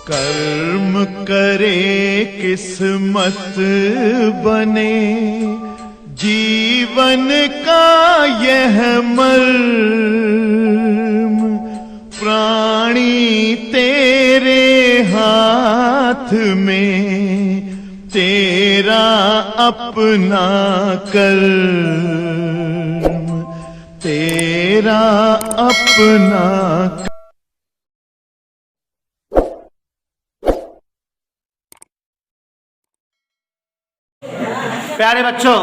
कर्म करे किस्मत बने, जीवन का यह मर्म, प्राणी तेरे हाथ में, तेरा अपना कर्म, तेरा अपना। प्यारे बच्चों,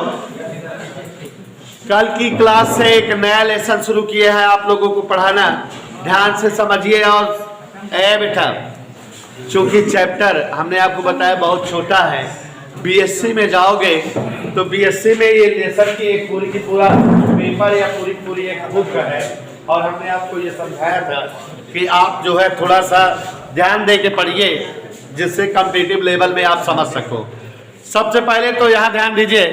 कल की क्लास से एक नया लेसन शुरू किए हैं आप लोगों को पढ़ाना। ध्यान से समझिए। और बेटा, चूंकि चैप्टर हमने आपको बताया बहुत छोटा है, बीएससी में जाओगे तो बीएससी में ये लेसन की एक पूरी की पूरा पेपर या पूरी एक बुक है। और हमने आपको ये समझाया था कि आप जो है थोड़ा सा ध्यान दे के पढ़िए, जिससे कॉम्पिटिटिव लेवल में आप समझ सको। सबसे पहले तो यहाँ ध्यान दीजिए,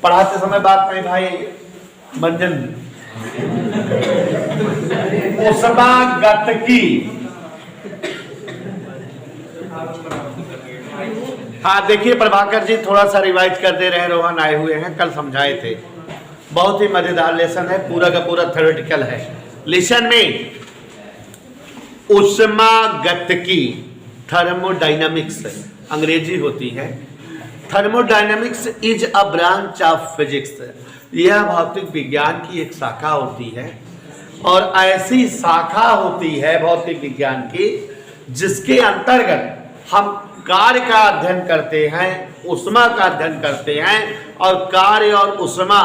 पढ़ाते समय बात कही भाई मंजन उष्मागतिकी। हाँ देखिए, प्रभाकर जी थोड़ा सा रिवाइज कर दे रहे हैं, रोहन आए हुए हैं, कल समझाए थे। बहुत ही मजेदार लेसन है, पूरा का पूरा थ्योरेटिकल है। लेसन में उष्मागतिकी, थर्मोडायनामिक्स अंग्रेजी होती है। Thermodynamics is a branch of physics, यह भौतिक विज्ञान की एक शाखा होती है। और ऐसी शाखा होती है भौतिक विज्ञान की जिसके अंतर्गत हम कार्य का अध्ययन करते हैं, ऊष्मा का अध्ययन करते हैं, और कार्य और ऊष्मा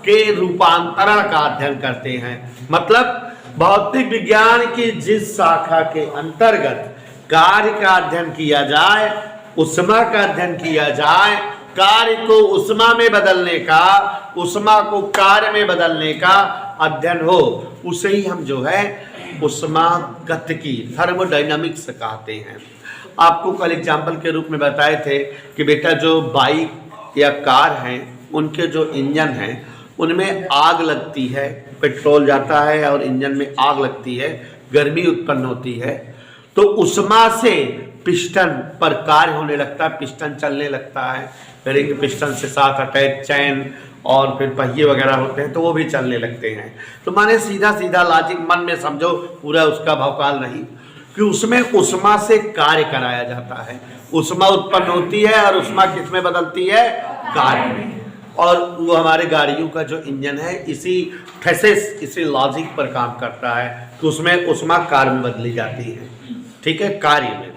के रूपांतरण का अध्ययन करते हैं। मतलब भौतिक विज्ञान की जिस शाखा के अंतर्गत कार्य का अध्ययन किया जाए, ऊष्मा का अध्ययन किया जाए, कार्य को ऊष्मा में बदलने का, ऊष्मा को कार्य में बदलने का अध्ययन हो, उसे ही हम जो है उष्मागतिकी, थर्मोडायनामिक्स कहते हैं। आपको कल एग्जाम्पल के रूप में बताए थे कि बेटा जो बाइक या कार हैं, उनके जो इंजन हैं उनमें आग लगती है, पेट्रोल जाता है और इंजन में आग लगती है, गर्मी उत्पन्न होती है, तो ऊष्मा से पिस्टन पर कार्य होने लगता है, पिस्टन चलने लगता है, रिंग पिस्टन से साथ अटैच चैन और फिर पहिए वगैरह होते हैं तो वो भी चलने लगते हैं। तो माने सीधा सीधा लॉजिक मन में समझो, पूरा उसका भौकाल नहीं, कि उसमें ऊष्मा से कार्य कराया जाता है। ऊष्मा उत्पन्न होती है और ऊष्मा किस में बदलती है? कार्य में। और वो हमारे गाड़ियों का जो इंजन है इसी थेसिस, इसी लॉजिक पर काम करता है, तो उसमें ऊष्मा कार्य में बदली जाती है। ठीक है, कार्य में।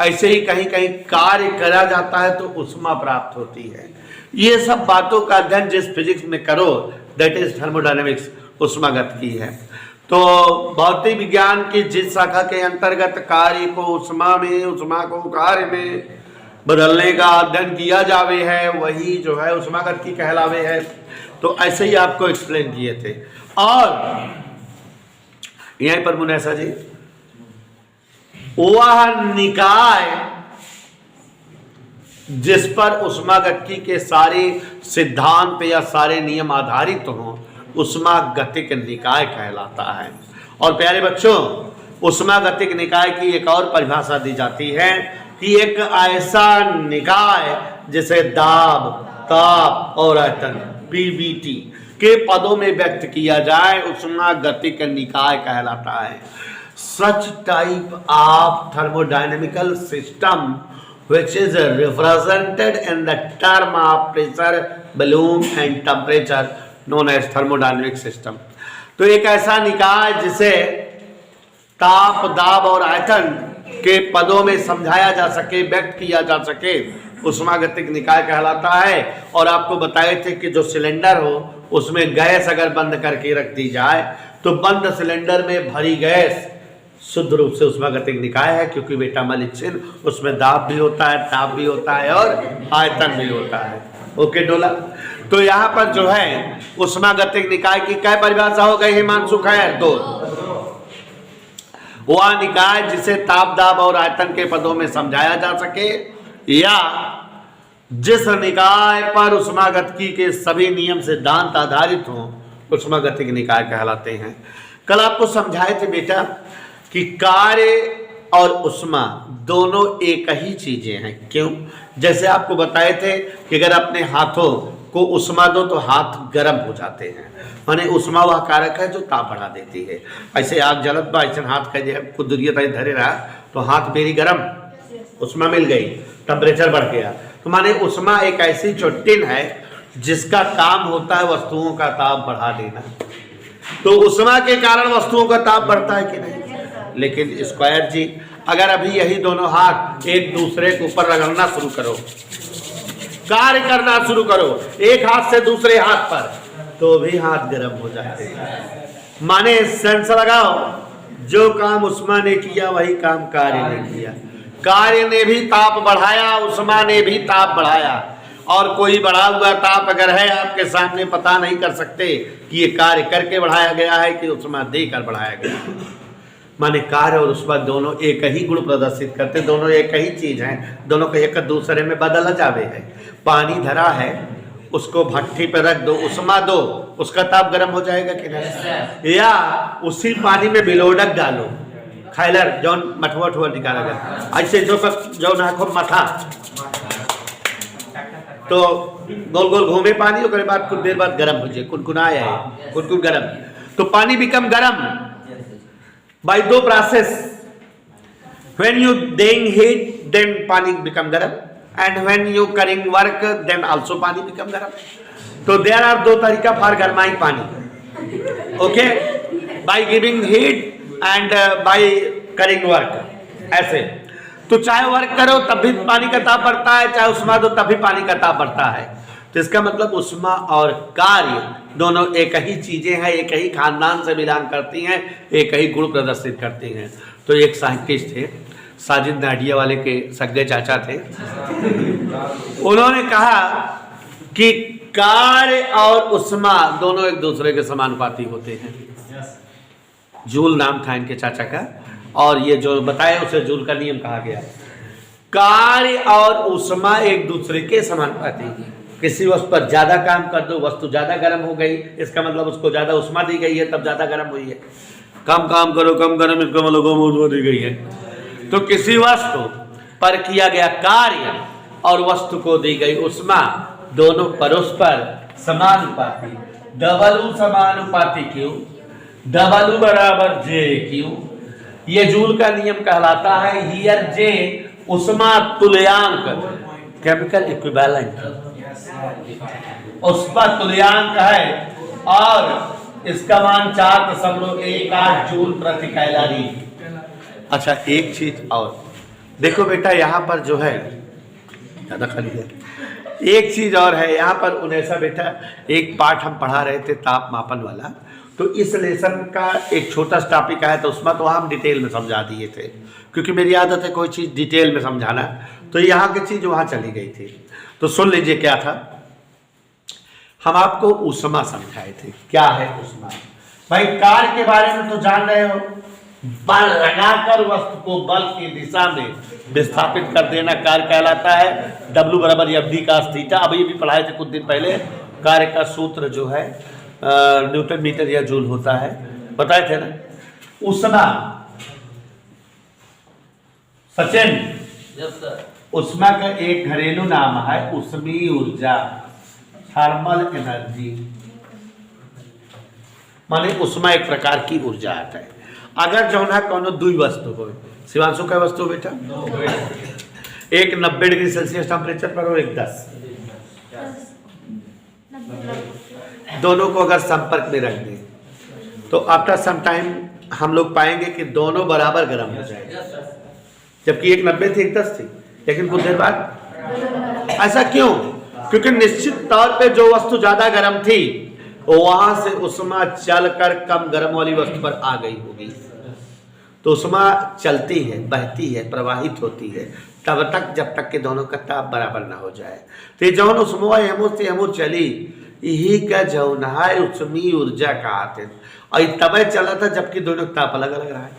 ऐसे ही कहीं कहीं कार्य करा जाता है तो ऊष्मा प्राप्त होती है। ये सब बातों का अध्ययन जिस फिजिक्स में करो, दैट इज थर्मोडायनेमिक्स, ऊष्मागतिकी है। तो भौतिक विज्ञान की जिस शाखा के अंतर्गत कार्य को ऊष्मा में, ऊष्मा को कार्य में बदलने का अध्ययन किया जावे है, वही जो है ऊष्मागतिकी कहलावे है। तो ऐसे ही आपको एक्सप्लेन किए थे। और यहीं पर मुनेसा जी, वह निकाय जिस पर उष्मागतिकी के सारे सिद्धांत या सारे नियम आधारित हों, उष्मागतिक निकाय कहलाता है। और प्यारे बच्चों, उष्मागतिक निकाय की एक और परिभाषा दी जाती है कि एक ऐसा निकाय जिसे दाब, ताप और आयतन, पीवीटी के पदों में व्यक्त किया जाए, उष्मागतिक निकाय कहलाता है। Such type of thermodynamical system which is represented in the term of pressure, volume and temperature known as thermodynamic system। तो एक ऐसा निकाय जिसे ताप, दाब और आयतन के पदों में समझाया जा सके, व्यक्त किया जा सके, उष्मागतिक निकाय कहलाता है। और आपको बताए थे कि जो सिलेंडर हो उसमें गैस अगर बंद करके रख दी जाए तो बंद सिलेंडर में भरी गैस शुद्ध रूप से उष्मागतिक निकाय है, क्योंकि बेटा मलिच्छिन उसमें दाब भी होता है, ताप भी होता है और आयतन भी होता है। ओके डोला। तो यहाँ पर जो है उष्मागतिक निकाय की क्या परिभाषा हो गई हिमांशु खैर? दो। वह निकाय जिसे ताप, दाब और आयतन के पदों में समझाया जा सके, या जिस निकाय पर उष्मागतिकी के सभी नियम सिद्धांत आधारित हों, उष्मागतिक निकाय कहलाते हैं। कल आपको समझाए थे बेटा कि कार्य और उष्मा दोनों एक ही चीजें हैं। क्यों? जैसे आपको बताए थे कि अगर अपने हाथों को उष्मा दो तो हाथ गर्म हो जाते हैं, माने उष्मा वह कारक है जो ताप बढ़ा देती है। ऐसे आग जलत बा, ऐसे हाथ कह दिया कुछ दूरिया तक धरे रहा तो हाथ मेरी गर्म, उष्मा मिल गई, टेम्परेचर बढ़ गया। तो माने उष्मा एक ऐसी चोटिन है जिसका काम होता है वस्तुओं का ताप बढ़ा देना। तो उष्मा के कारण वस्तुओं का ताप बढ़ता है कि नहीं? लेकिन स्क्वायर जी, अगर अभी यही दोनों हाथ एक दूसरे के ऊपर रगड़ना शुरू करो, कार्य करना शुरू करो एक हाथ से दूसरे हाथ पर, तो भी हाथ गर्म हो जाते हैं। माने सेंस लगाओ, जो काम उष्मा ने किया वही काम कार्य ने किया। कार्य ने भी ताप बढ़ाया, उष्मा ने भी ताप बढ़ाया। और कोई बढ़ा हुआ ताप अगर है आपके सामने, पता नहीं कर सकते कि ये कार्य करके बढ़ाया गया है कि उष्मा देकर बढ़ाया गया। माने कार्य और उष्मा दोनों एक ही गुण प्रदर्शित करते, दोनों एक ही चीज हैं, दोनों को एक दूसरे में बदला जावे है। पानी धरा है, उसको भट्टी पे रख दो, उष्मा दो, उसका ताप गर्म हो जाएगा कि नहीं? या उसी पानी में बिलोडक डालो, खाइलर जौन मठुआ ठुआ निकाला गया, ऐसे जो नाखो मथा तो गोल गोल घूमे पानी, उसके बाद कुछ देर बाद गर्म हो जाए, कुनकुनाया है, कुनकुन गर्म, तो पानी बिकम गर्म by दो process. When you doing heat, then पानी become गर्म, and when you करिंग work, then also पानी become गर्म. तो there are दो तरीका for गरमाई पानी, okay? By giving heat and by करिंग work, ऐसे। तो चाहे वर्क करो तब भी पानी का ताप बढ़ता है, चाहे उष्मा दो तब भी पानी का ताप बढ़ता है। तो इसका मतलब उष्मा और कार्य दोनों एक ही चीजें हैं, एक ही खानदान से बिलोंग करती हैं, एक ही गुण प्रदर्शित करती हैं। तो एक साइंटिस्ट थे, साजिद नाडिया वाले के सगे चाचा थे, उन्होंने कहा कि कार्य और उष्मा दोनों एक दूसरे के समानुपाती होते हैं। जूल नाम था इनके चाचा का, और ये जो बताया उसे जूल का नियम कहा गया। कार्य और उष्मा एक दूसरे के समानुपाती है। किसी वस्तु पर ज्यादा काम कर दो, वस्तु ज्यादा गर्म हो गई, इसका मतलब उसको ज्यादा उष्मा दी गई है, तब ज्यादा गर्म हुई है। कम काम करो कम गर्म, इसका मतलब कम उष्मा दी गई है। तो किसी वस्तु पर किया गया कार्य और वस्तु को दी गई उष्मा, दोनों परस्पर समानुपाती। डबल समानुपाती क्यों? डबल बराबर जे क्यों? ये जूल का नियम कहलाता है। हियर जे उष्मा तुल्यांक, केमिकल इक्विवेलेंट, उष्मा तुल्यांक है, और इसका मान 4.18 जूल प्रति कैलोरी। अच्छा एक चीज और देखो बेटा, यहाँ पर जो है ज्यादा खाली है, एक चीज और है यहाँ पर उन्हें बेटा, एक पाठ हम पढ़ा रहे थे ताप मापन वाला, तो इस लेसन का एक छोटा सा टॉपिक आया तो उसमें तो हम डिटेल में समझा दिए थे, क्योंकि मेरी आदत है कोई चीज़ डिटेल में समझाना, तो यहाँ की चीज़ वहाँ चली गई थी। तो सुन लीजिए क्या था, हम आपको उष्मा समझाए थे। क्या है उष्मा? भाई कार्य के बारे में तो जान रहे हो, बल लगाकर वस्तु को बल की दिशा में विस्थापित कर देना कार्य कहलाता है। W बराबर FD cos थीटा, अभी भी पढ़ाए थे कुछ दिन पहले। कार्य का सूत्र जो है न्यूटन मीटर या जूल होता है, बताए थे ना। उष्मा सचिन, उष्मा का एक घरेलू नाम है उष्मीय ऊर्जा, थर्मल एनर्जी। माने उष्मा एक प्रकार की ऊर्जा आता है। अगर जो है कोनो दुई वस्तु हो, शिवांशु का वस्तु बेटा, एक 90 डिग्री सेल्सियस टेम्परेचर पर और एक 10, दोनों को अगर संपर्क में रख दें तो आफ्टर सम टाइम हम लोग पाएंगे कि दोनों बराबर गर्म हो जाएगा, जबकि एक 90 थी एक 10 थी, लेकिन कुछ देर बाद। ऐसा क्यों? क्योंकि निश्चित तौर पे जो वस्तु ज्यादा गर्म थी वहां से उष्मा चलकर कम गर्म वाली वस्तु पर आ गई होगी। तो उष्मा चलती है, बहती है, प्रवाहित होती है तब तक जब तक कि दोनों का ताप बराबर ना हो जाए। तो ये जौन उष्मा हेमो से हेमो चली, यही का जौन है उष्मीय ऊर्जा कहते हैं, और तब चला था जबकि दोनों का ताप अलग अलग रहा है।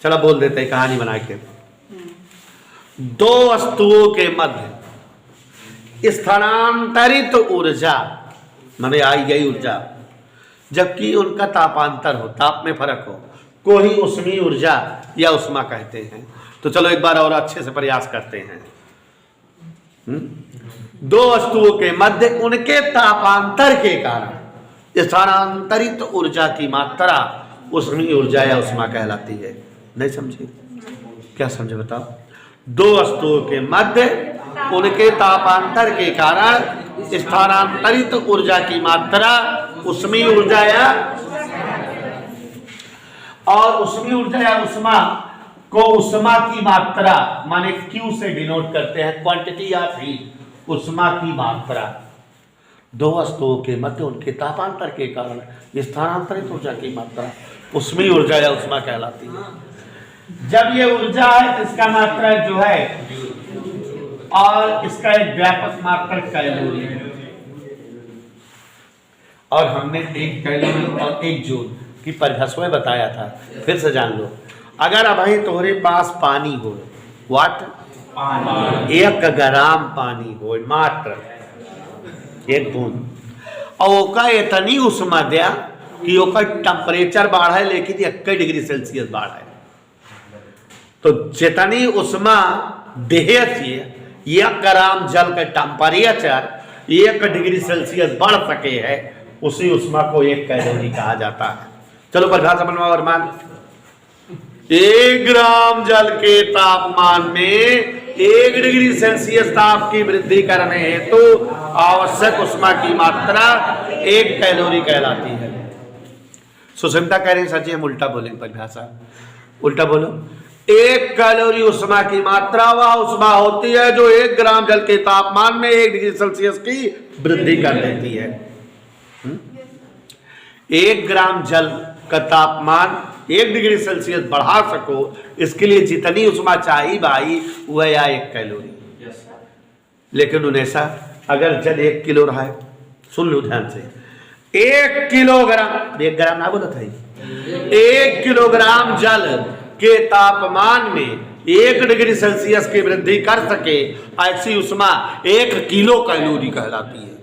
चलो बोल देते हैं कहानी बना के। दो वस्तुओं के मध्य स्थानांतरित ऊर्जा माने आई गई ऊर्जा, जबकि उनका तापांतर हो, ताप में फर्क हो, को ही उष्मीय ऊर्जा या उष्मा कहते हैं। तो चलो एक बार और अच्छे से प्रयास करते हैं। दो वस्तुओं के मध्य उनके तापांतर के कारण स्थानांतरित ऊर्जा की मात्रा उष्मीय ऊर्जा या उष्मा कहलाती है। नहीं समझे? क्या समझे बताओ? दो वस्तुओं के मध्य उनके तापांतर के कारण स्थानांतरित ऊर्जा की मात्रा उष्मीय ऊर्जा या और उष्मीय ऊर्जा या उष्मा को उष्मा की मात्रा माने Q से डिनोट करते हैं, क्वांटिटी ऑफ हीट, उष्मा की मात्रा। दो वस्तुओं के मध्य उनके तापांतर के कारण स्थानांतरित ऊर्जा की मात्रा उष्मीय ऊर्जा या उष्मा कहलाती है। जब ये ऊर्जा है तो इसका मात्रा जो है और इसका एक व्यापक मात्रक कैलोरी है, और हमने एक कैलोरी और एक जूल की परिभाषा में बताया था। फिर से जान लो, अगर अभी तुम्हारे पास पानी हो, वाट 1 ग्राम पानी हो मात्र, एक बूंद, और ओका इतनी उष्मा दिया कि ओका टेम्परेचर बढ़ा है लेकिन 21 डिग्री सेल्सियस बढ़ा है, तो जितनी उष्मा देहे चाहिए 1 ग्राम जल का टेम्परेचर 1 डिग्री सेल्सियस बढ़ सके है, उसी उष्मा को 1 कैलोरी कहा जाता है। चलो परिभाषा बनवाओ और मान। 1 ग्राम जल के तापमान में 1 डिग्री सेल्सियस ताप की वृद्धि करने हेतु आवश्यक उष्मा की मात्रा 1 कैलोरी कहलाती है। सुष्मिता कह रहे हैं सर जी हम उल्टा बोलेंगे परिभाषा, उल्टा बोलो। 1 कैलोरी उष्मा की मात्रा वह उष्मा होती है जो 1 ग्राम जल के तापमान में 1 डिग्री सेल्सियस की वृद्धि कर देती है। 1 ग्राम जल का तापमान 1 डिग्री सेल्सियस बढ़ा सको, इसके लिए जितनी उष्मा चाहिए भाई वह या 1 कैलोरी। लेकिन उन्हें अगर जल 1 किलो रहा है, सुन लो ध्यान से, 1 किलोग्राम, 1 ग्राम ना बोला था, 1 किलोग्राम जल के तापमान में 1 डिग्री सेल्सियस की वृद्धि कर सके, ऐसी उष्मा 1 किलो कैलोरी कहलाती है।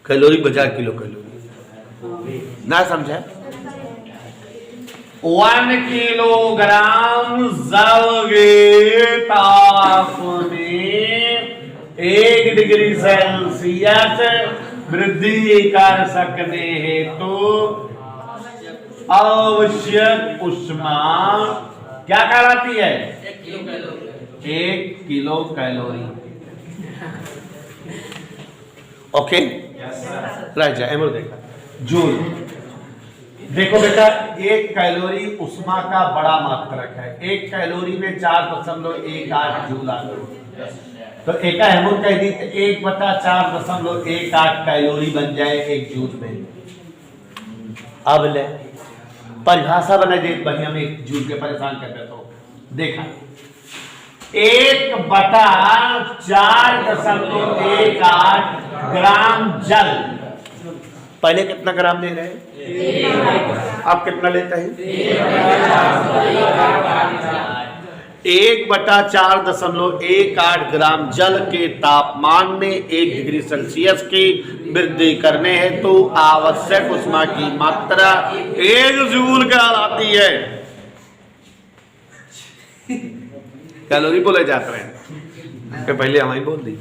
कैलोरी बजाय किलो कैलोरी ना समझा? 1 किलोग्राम जल के ताप में 1 डिग्री सेल्सियस वृद्धि कर सकने हेतु आवश्यक उष्मा क्या कहलाती है? 1 किलो कैलोरी। ओके, राइट जाए एमर देखा जूल। देखो बेटा 1 कैलोरी उष्मा का बड़ा मात्रक है। 1 कैलोरी में 4.18 जूल आता है, तो एक हेमो कह दी 1/4.18 कैलोरी बन जाए 1 जूल में। अब ले परिभाषा बना दे बढ़िया में 1 जूल के परेशान करते तो देखा 1/4.18 ग्राम जल, पहले कितना ग्राम ले रहे हैं, आप कितना लेते हैं? 1/4.18 ग्राम जल के तापमान में 1 डिग्री सेल्सियस की वृद्धि करने हेतु आवश्यक उष्मा की मात्रा 1 जूल कहलाती है। कैलोरी बोले जाते हैं कि पहले हमारी बोल दी।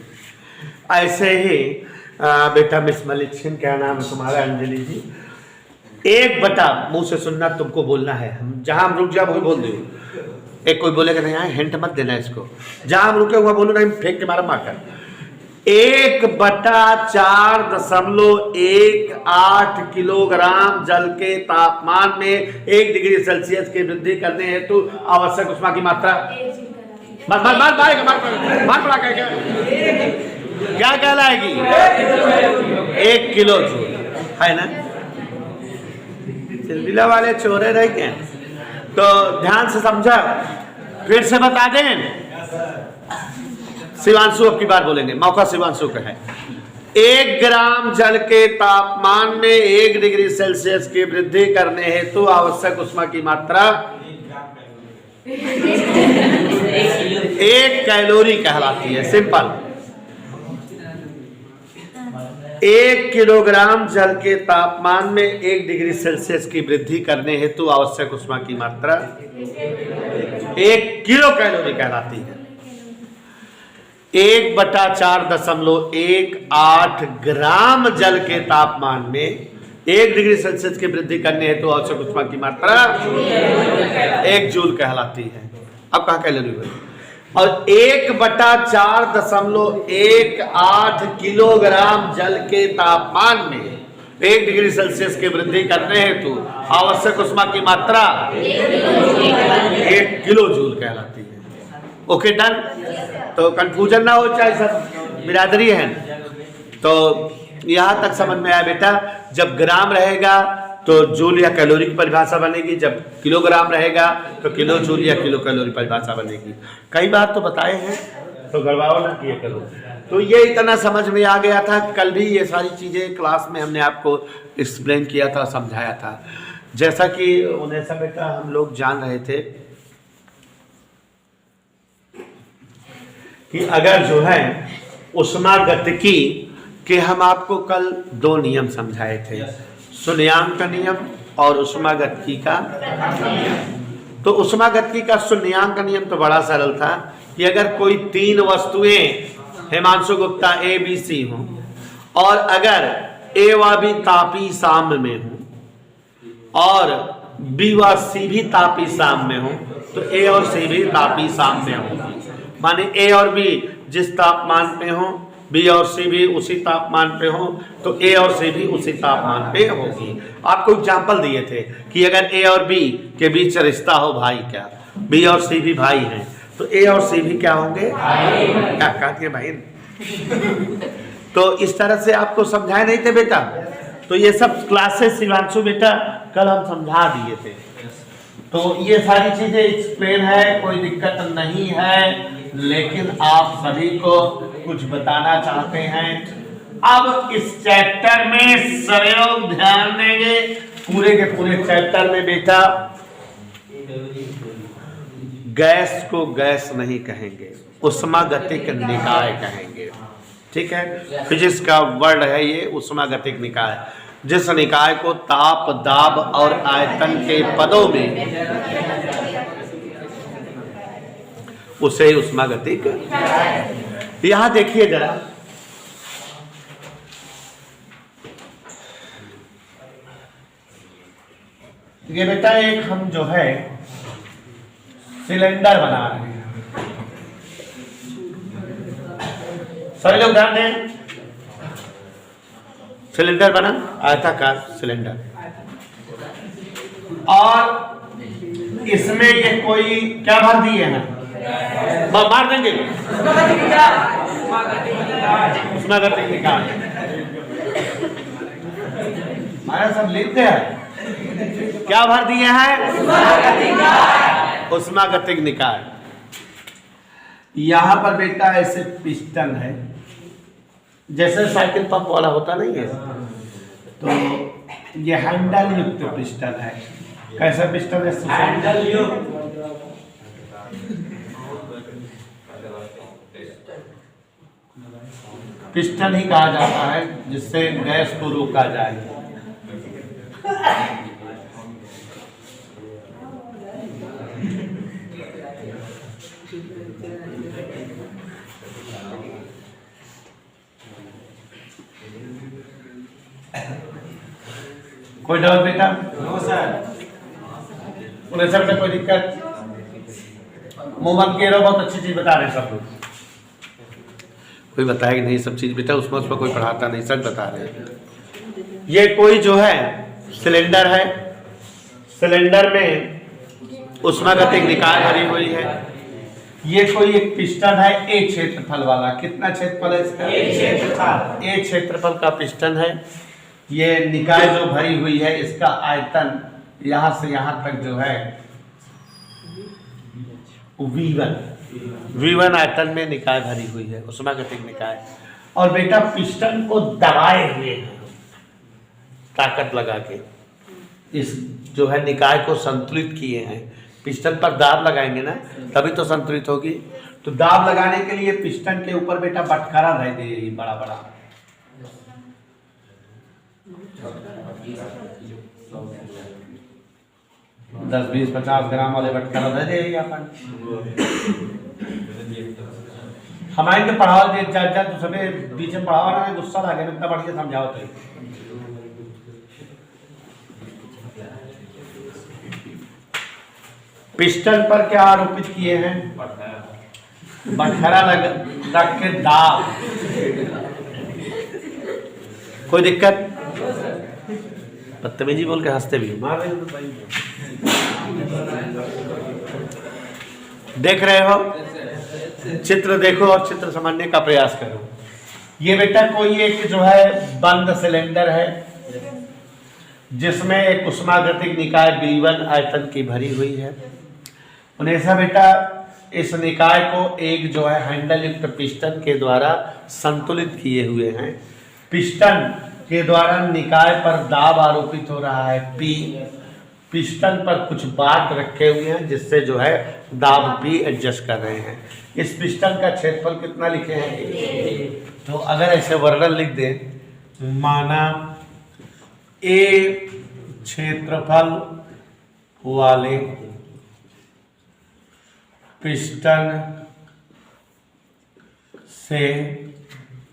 ऐसे ही बेटा मिस मलिक्सिन, क्या नाम है तुम्हारा? अंजलि जी। 1 मुंह से सुनना, तुमको बोलना है, हम जहां हम रुक जाए वही बोल दो। एक कोई बोलेगा नहीं यार हिंट मत देना इसको, जहां हम रुके हुआ बोलो नहीं, फेंक के मारा मारकर। 1/4.18 किलोग्राम जल के तापमान में 1 डिग्री सेल्सियस की वृद्धि करने हेतु आवश्यक उष्मा की मात्रा क्या कहलाएगी? 1 किलो जूल, है ना? चिलबिला वाले चोरे रह गए, तो ध्यान से समझा, फिर से बता दें। शिवांशु अब की बार बोलेंगे, मौका शिवांशु का है। 1 ग्राम जल के तापमान में 1 डिग्री सेल्सियस की वृद्धि करने हेतु आवश्यक उष्मा की मात्रा 1 कैलोरी कहलाती है। सिंपल। 1 किलोग्राम जल के तापमान में 1 डिग्री सेल्सियस की वृद्धि करने हेतु आवश्यक ऊष्मा की मात्रा 1 किलो कैलोरी कहलाती है। 1/4.18 ग्राम जल के तापमान में 1 डिग्री सेल्सियस की वृद्धि करने हेतु आवश्यक ऊष्मा की मात्रा 1 जूल कहलाती है। अब कहाँ कैलोरी हुई? और 1/4.18 किलोग्राम जल के तापमान में 1 डिग्री सेल्सियस की वृद्धि करने हेतु आवश्यक ऊष्मा की मात्रा 1 किलो जूल कहलाती है। Okay done. तो कंफ्यूजन ना हो, चाहे सब बिरादरी है। तो यहां तक समझ में आया बेटा। जब ग्राम रहेगा तो जूल या कैलोरी की परिभाषा बनेगी, जब किलोग्राम रहेगा तो किलो जूल या किलो कैलोरी परिभाषा बनेगी। कई बार तो बताए हैं, तो गड़बड़ ना किए करो। तो ये इतना समझ में आ गया था। कल भी ये सारी चीजें क्लास में हमने आपको एक्सप्लेन किया था, समझाया था। जैसा कि उन्हें सब बेटा हम लोग जान रहे थे कि अगर जो है ऊष्मागतिकी के हम आपको कल 2 नियम समझाए थे, शून्यांक नियम और ऊष्मागतिकी का। तो ऊष्मागतिकी का शून्यांक नियम तो बड़ा सरल था कि अगर कोई 3 वस्तुएं Himanshu Gupta A B C हो और अगर ए व बी तापी साम्य में हो और बी व सी भी तापी साम्य में हो तो ए और सी भी तापी साम्य में होगी। माने ए और बी जिस तापमान पे हो, बी और सी भी उसी तापमान पे हो, तो ए और सी भी उसी तापमान पे होगी। आपको एग्जांपल दिए थे कि अगर ए और बी के बीच रिश्ता हो भाई क्या, बी और सी भी भाई हैं, तो ए और सी भी क्या होंगे? क्या कहती है भाई? तो इस तरह से आपको समझाए नहीं थे बेटा। तो ये सब क्लासेस शिवांशु बेटा कल हम समझा दिए थे। तो ये सारी चीजें एक्सप्लेन है, कोई दिक्कत नहीं है। लेकिन आप सभी को कुछ बताना चाहते हैं। अब इस चैप्टर में सहयोग ध्यान देंगे। पूरे के पूरे चैप्टर में बेटा गैस को गैस नहीं कहेंगे, ऊष्मागतिक निकाय कहेंगे। ठीक है, फिजिक्स का वर्ड है ये ऊष्मागतिक निकाय। जिस निकाय को ताप, दाब और आयतन के पदों में उसे ऊष्मागतिक। यहां देखिए जरा, ये बेटा एक हम जो है सिलेंडर बना रहे हैं। सभी लोग ध्यान दें, सिलेंडर बना, आयताकार सिलेंडर, और इसमें ये कोई क्या भर दिए हैं? मार देंगे ऊष्मागतिक निकाय। हमारा सब लिखते हैं क्या भर दिए हैं? ऊष्मागतिक निकाय। यहां पर बेटा ऐसे पिस्टन है, जैसे साइकिल पंप वाला होता नहीं है, तो ये हैंडल युक्त पिस्टन है। कैसा पिस्टन है? हैंडल युक्त। पिस्टन ही कहा जाता है जिससे गैस को रोका जाए। कोई डाउट बेटा? No sir. उन्हें सर में कोई दिक्कत? मुंह बंद किए रहो, बहुत अच्छी चीज बता रहे हैं सब लोग। कोई बताएगा नहीं सब चीज बेटा, उसमें कोई पढ़ाता नहीं, सच बता रहे हैं। ये कोई जो है सिलेंडर है, सिलेंडर में ऊष्मागतिक निकाय भरी हुई है। ये कोई एक पिस्टन है ए क्षेत्रफल वाला। कितना क्षेत्रफल है इसका? ए क्षेत्रफल का पिस्टन है। ये निकाय जो भरी हुई है, इसका आयतन यहां से यहां तक जो है V1 आयतन में निकाय भरी हुई है, ऊष्मागतिक निकाय। और बेटा पिस्टन को दबाए हुए हैं ताकत लगा के, इस जो है निकाय को संतुलित किए हैं। पिस्टन पर दाब लगाएंगे ना तभी तो संतुलित होगी। तो दाब लगाने के लिए पिस्टन के ऊपर बेटा बटखरा रह गई बड़ा बड़ा, दस 20-50 ग्राम वाले बटका दे देगी अपन हमारे तो पढ़ाओ दे जा तो सबे बीच में पढ़ाओ ना गुस्सा लगे इतना बढ़ के समझाओ तो पिस्टन पर क्या आरोपित किए हैं बटखरा रख के दाब कोई दिक्कत बदतमीजी बोल के हंसते भी मार रहे हो देख रहे हो चित्र देखो और चित्र समझने का प्रयास करो ये बेटा कोई एक जो है बंद सिलेंडर है जिसमें एक उष्मागतिक निकाय B1 आयतन की भरी हुई है उन्हें बेटा इस निकाय को एक जो है हैंडल युक्त पिस्टन के द्वारा संतुलित किए हुए हैं पिस्टन के द्वारा निकाय पर दाब आरोपित हो रहा है P पिस्टन पर कुछ बाट रखे हुए हैं जिससे जो है दाब P एडजस्ट कर रहे हैं इस पिस्टन का क्षेत्रफल कितना लिखे हैं तो अगर ऐसे वर्णन लिख दें माना A क्षेत्रफल वाले पिस्टन से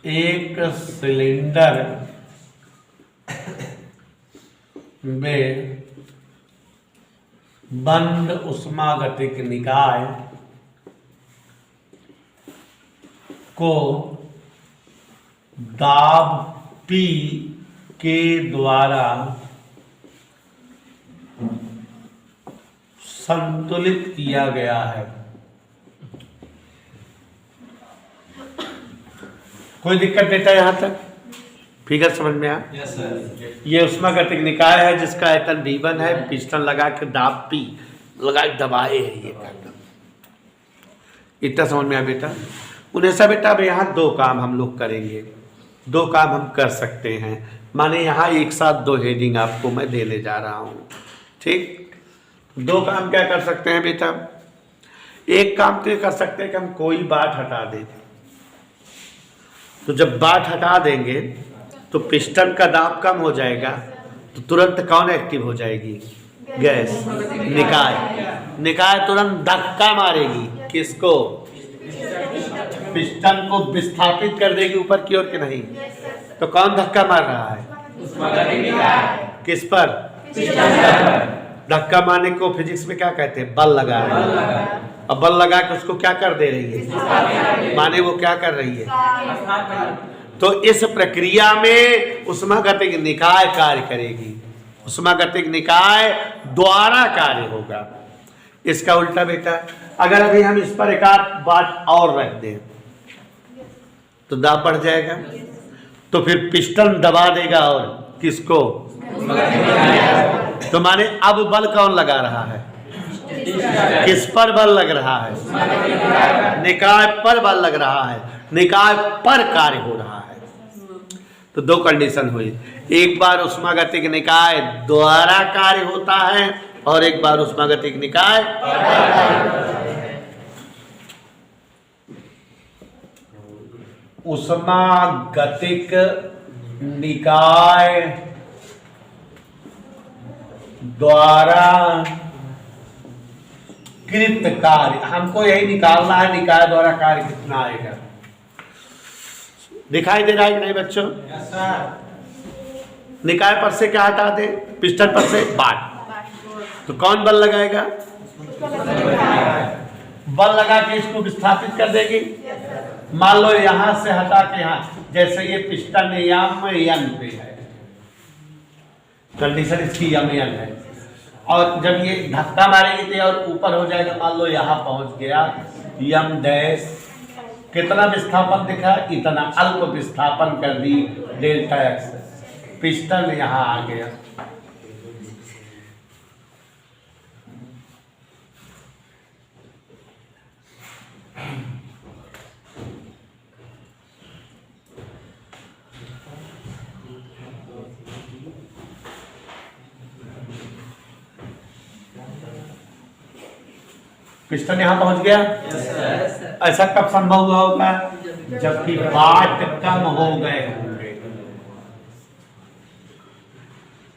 एक सिलेंडर में बंद उष्मागतिक निकाय को दाब P के द्वारा संतुलित किया गया है कोई दिक्कत बेटा यहां तक फिगर समझ में आ ये उष्मागतिक निकाय है जिसका आयतन B1 है पिस्टन लगा के दाब P लगा के दबाए है ये इतना समझ में आया बेटा उन्हें सब बेटा अब यहाँ दो काम हम लोग करेंगे दो काम हम कर सकते हैं माने यहाँ एक साथ दो हेडिंग आपको मैं देने जा रहा हूँ ठीक दो काम क्या कर सकते हैं बेटा एक काम तो ये कर सकते हैं कि हम कोई बाट हटा देंगे तो जब बाट हटा देंगे तो पिस्टन का दाब कम हो जाएगा तो तुरंत कौन एक्टिव हो जाएगी गैस निकाय तुरंत धक्का मारेगी किसको पिस्टन को विस्थापित कर देगी ऊपर की ओर के नहीं तो कौन धक्का मार रहा है किस पर धक्का मारने को फिजिक्स में क्या कहते हैं बल लगा रहे हैं अब बल लगा के उसको क्या कर दे रही है माने वो क्या कर रही है तो इस प्रक्रिया में उष्मागतिक निकाय कार्य करेगी उष्मागतिक निकाय द्वारा कार्य होगा इसका उल्टा बेटा अगर अभी हम इस पर एक आध बात और रख दें तो दाब बढ़ जाएगा तो फिर पिस्टन दबा देगा और किसको तो माने अब बल कौन लगा रहा है किस पर बल लग रहा है निकाय पर बल लग रहा है निकाय पर कार्य हो रहा है तो दो कंडीशन हुई एक बार उष्मागतिक निकाय द्वारा कार्य होता है और एक बार उष्मागतिक निकाय उष्मागतिक निकाय द्वारा कृत कार्य हमको यही निकालना है निकाय द्वारा कार्य कितना आएगा दिखाई दे रहा है कि नहीं बच्चों निकाय पर से क्या हटा दे पिस्टन पर से बाट तो कौन बल लगाएगा बल लगा के इसको विस्थापित कर देगी मान लो यहां से हटा के यहां जैसे ये पिस्टन यम पे है कंडीशन इसकी यम है और जब ये धक्का मारेगी तो और ऊपर हो जाएगा मान लो यहाँ पहुंच गया यम डैश कितना विस्थापन दिखा इतना अल्प विस्थापन कर दी डेल्टा एक्स पिस्टन यहाँ आ गया पिस्टन यहाँ पहुंच गया ऐसा कब संभव हुआ होगा जबकि बाट कम हो गए होंगे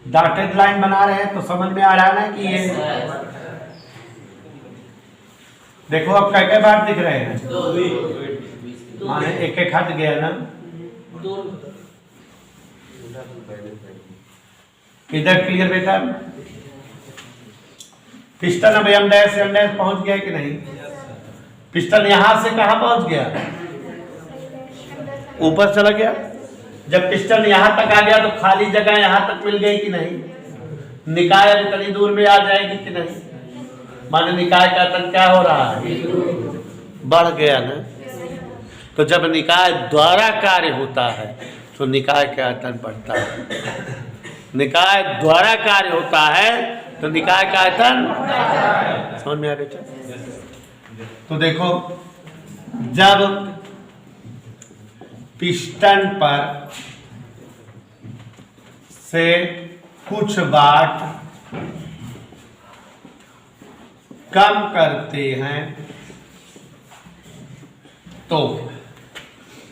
डॉटेड लाइन बना रहे हैं तो समझ में आ रहा है ना कि ये देखो अब क्या बात दिख रहे हैं, माने एक एक हट गया ना, इधर क्लियर बेटा। पिस्टन अब एम डैश पहुंच गया कि नहीं? पिस्टन यहां से कहां पहुंच गया? ऊपर चला गया। जब पिस्टन यहां तक आ गया तो खाली जगह यहां तक मिल गई कि नहीं? निकाय अभी कहीं दूर में आ जाएगी कि नहीं? माने निकाय का आयतन क्या हो रहा है? बढ़ गया ना। तो जब निकाय द्वारा कार्य होता है तो निकाय का आयतन बढ़ता है। निकाय द्वारा कार्य होता है तो निकाय का आयतन, समझ में आ बेटा? तो देखो जब पिस्टन पर से कुछ वाट कम करते हैं तो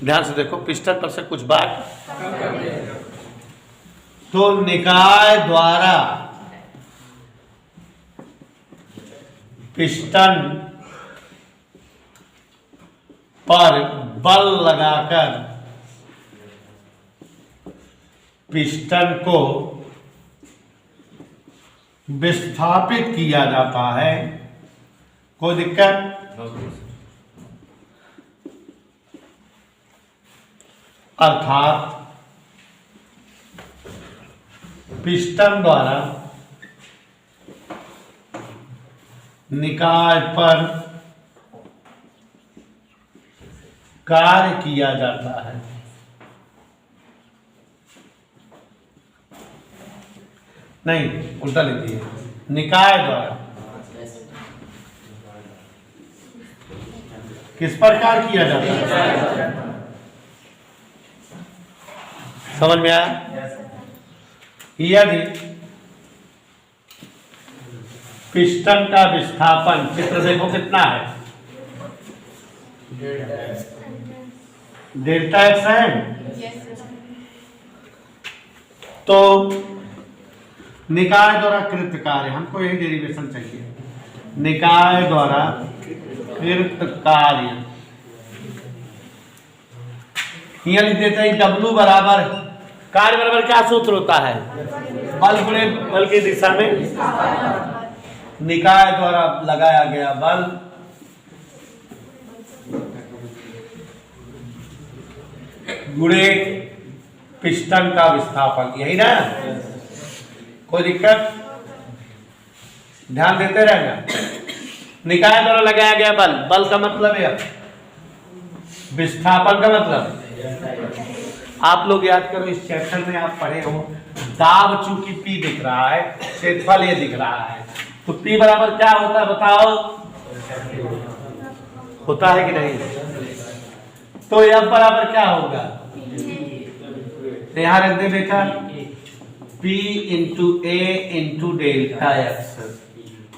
ध्यान से देखो, पिस्टन पर से कुछ वाट तो निकाय द्वारा पिस्टन पर बल लगाकर पिस्टन को विस्थापित किया जाता है। कोई दिक्कत? अर्थात पिस्टन द्वारा निकाय पर कार्य किया जाता है। नहीं, उल्टा लिखिए, निकाय द्वारा किस प्रकार किया जाता है? समझ में आया? यदि पिस्टन का विस्थापन, चित्र देखो कितना है, डेल्टा एक्स है, तो निकाय द्वारा कृत कार्य, हमको यही डेरिवेशन चाहिए, निकाय द्वारा कृत कार्य, यह लिख देते हैं W बराबर, कार्य बराबर क्या सूत्र होता है? बल गुणे बल की दिशा में निकाय द्वारा लगाया गया बल गुणे पिस्टन का विस्थापन, यही ना? कोई दिक्कत? ध्यान देते रहना। निकाय द्वारा लगाया गया बल, बल का मतलब है, विस्थापन का मतलब, आप लोग याद करो, इस चैप्टर में आप पढ़े हो, दाब चूंकि P दिख रहा है, क्षेत्रफल ये दिख रहा है, तो P बराबर क्या होता है बताओ? होता है कि नहीं? तो F बराबर क्या होगा? तो यहां रख दे बेटा, P into A into delta x,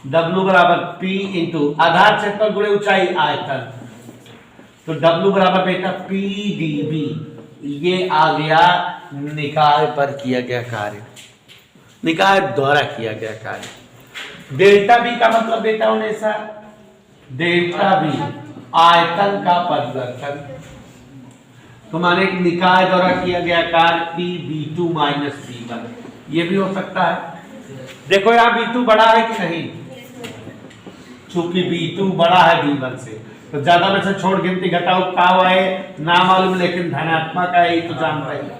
W बराबर P इंटू आधार क्षेत्रफल गुणे ऊंचाई आयतन, तो W बराबर बेटा P dB, ये आ गया निकाय पर किया गया कार्य, निकाय द्वारा किया गया कार्य। डेल्टा बी का मतलब बेटा हमेशा डेल्टा बी आयतन का परिवर्तन, तो माने निकाय द्वारा किया गया कार्य P/B2 माइनस B1, ये भी हो सकता है। देखो यहाँ B2 बड़ा है कि नहीं? चूंकि B2 बड़ा है B1 से, तो ज्यादा में से छोड़ गिनती घटाओ क्या हुआ है ना मालूम, लेकिन धनात्मक है ये तो जान रहे हैं।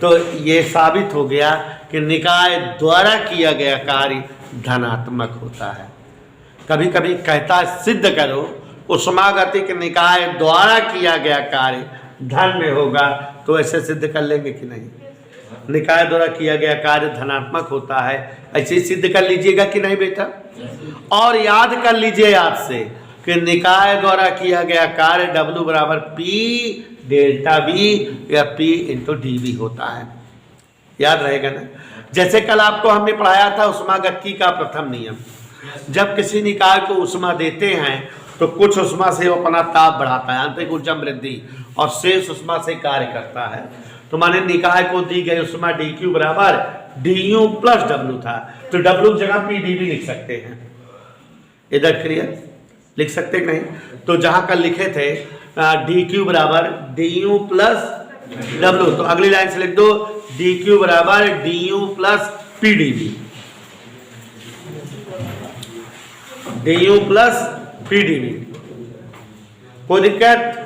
तो ये साबित हो गया कि निकाय द्वारा किया गया कार्य धनात्मक होता है। कभी कभी कहता है सिद्ध करो उष्मागतिक निकाय द्वारा किया गया कार्य धन में होगा, तो ऐसे सिद्ध कर लेंगे कि नहीं? निकाय द्वारा किया गया कार्य धनात्मक होता है, ऐसे सिद्ध कर लीजिएगा कि नहीं बेटा? और याद कर लीजिए याद से कि निकाय द्वारा किया गया कार्य W बराबर P डेल्टा B या P इंटू DB होता है, याद रहेगा ना? जैसे कल आपको हमने पढ़ाया था उष्मागतिकी का प्रथम नियम, जब किसी निकाय को उष्मा देते हैं तो कुछ उष्मा से वो अपना ताप बढ़ाता है, आंतरिक ऊर्जा वृद्धि, और शेष उष्मा से कार्य करता है। तो माने निकाय को दी गई उसमें डी क्यू बराबर डी यू प्लस डब्ल्यू था, तो डब्ल्यू की जगह पी डी भी लिख सकते हैं। इधर क्लियर लिख सकते नहीं, तो जहां कल लिखे थे डी क्यू बराबर डी यू प्लस डब्ल्यू, तो अगली लाइन से लिख दो डी क्यू बराबर D U plus P D B, D U plus P D B. कोई दिक्कत?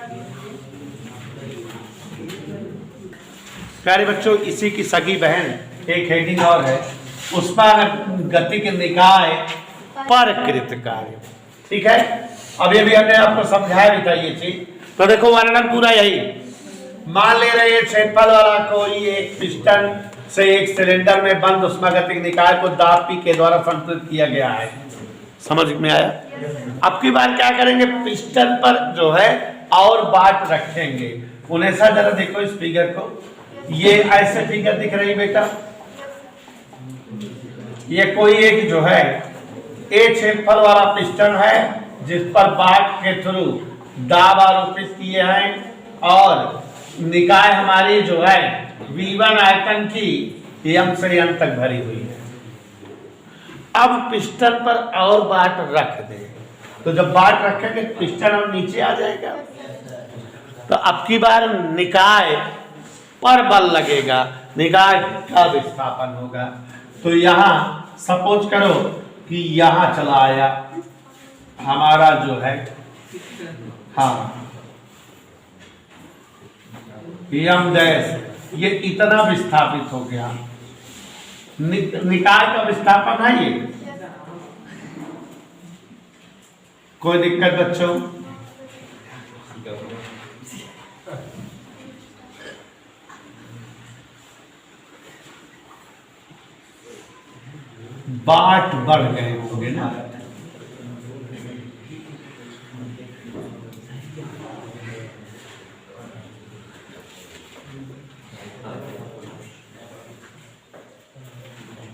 प्यारे बच्चों, इसी की सगी बहन एक हेडिंग और है, उस पर गति के निकाय पर कृत कार्य, ठीक है। अभी अभी हमने आपको समझाया भी था ये चीज। तो देखो वर्णन पूरा यही, मान ले रहे क्षेत्रफल वाला कोई एक पिस्टन से एक सिलेंडर में बंद उष्मा गतिक निकाय को दाब पी के द्वारा संतुलित किया गया है। समझ में आया? अब की बार क्या करेंगे, पिस्टन पर जो है और बाट रखेंगे। उन्हें सा जरा देखो इस फिगर को, ये ऐसे फिगर दिख रही बेटा, ये कोई एक जो है एक क्षेत्रफल वाला पिस्टन है जिस पर बाट के थ्रू दाब आरोपित किए हैं और निकाय हमारी जो है V1 आयतन की m से n तक भरी हुई है। अब पिस्टन पर और बाट रख दे, तो जब बाट रखेंगे पिस्टन और नीचे आ जाएगा। तो अब की बार निकाय पर बल लगेगा, निकाय का विस्थापन होगा। तो यहां सपोज करो कि यहां चला आया हमारा जो है हाँ यम डैश, ये इतना विस्थापित हो गया, निकाय का विस्थापन है ये। कोई दिक्कत बच्चों? बाट बढ़ गए होंगे ना,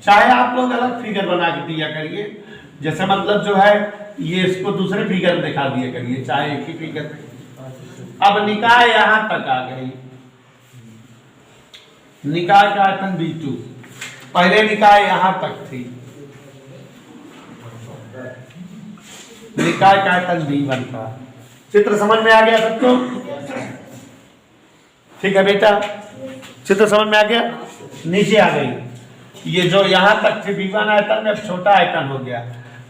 चाहे आप लोग अलग फिगर बना के दिया करिए, जैसे मतलब जो है ये इसको दूसरे फिगर में दिखा दिया करिए, चाहे एक ही फिगर में। अब निकाय यहां तक आ गई, निकाय का आयतन V2, पहले निकाय यहां तक थी, निकाय का आयतन V1 था। चित्र समझ में आ गया सबको? ठीक है बेटा, चित्र समझ में आ गया? नीचे आ गई, ये जो यहां तक थी V1 आयतन में छोटा आयतन हो गया।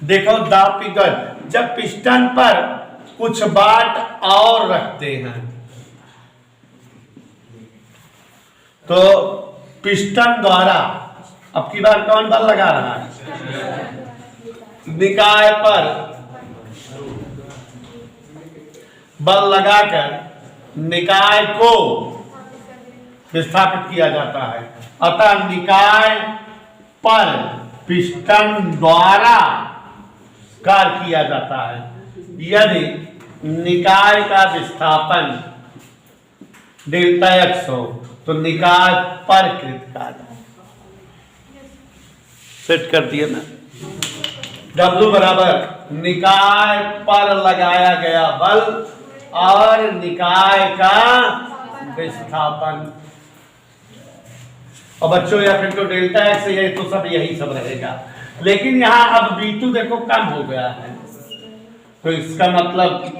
देखो दाब पिघल, जब पिस्टन पर कुछ बाट और रखते हैं तो पिस्टन द्वारा अब की बार कौन बल लगा रहा है? निकाय पर बल लगाकर निकाय को विस्थापित किया जाता है। अतः निकाय पर पिस्टन द्वारा कार्य किया जाता है। यदि निकाय का विस्थापन डेल्टा x हो तो निकाय पर कृत कार्य सेट कर दिए ना। W बराबर निकाय पर लगाया गया बल और निकाय का विस्थापन। और बच्चों या फिर तो डेल्टा x है तो सब यही सब रहेगा, लेकिन यहाँ अब V2 देखो कम हो गया है, तो इसका मतलब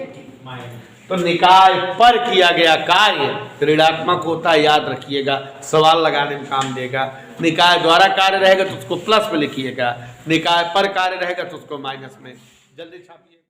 तो निकाय पर किया गया कार्य ऋणात्मक होता है, याद रखिएगा, सवाल लगाने में काम देगा। निकाय द्वारा कार्य रहेगा तो उसको प्लस में लिखिएगा, निकाय पर कार्य रहेगा तो उसको माइनस में। जल्दी छापिए।